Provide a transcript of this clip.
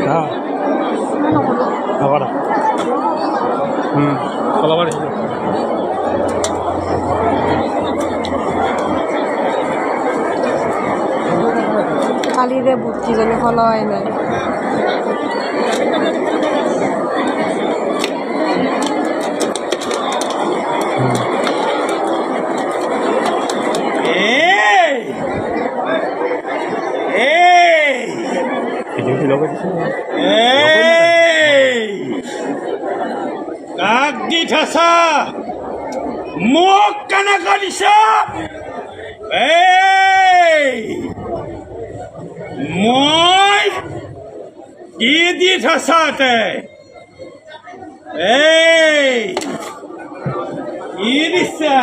হ্যাঁ কলাবাড়ি কালিরে বুদ্ধি জানি ফলো হয় নাই কাকদি ঠাসা মুখ কানা করিস মই কি দি ঠাসাতে কি দিছা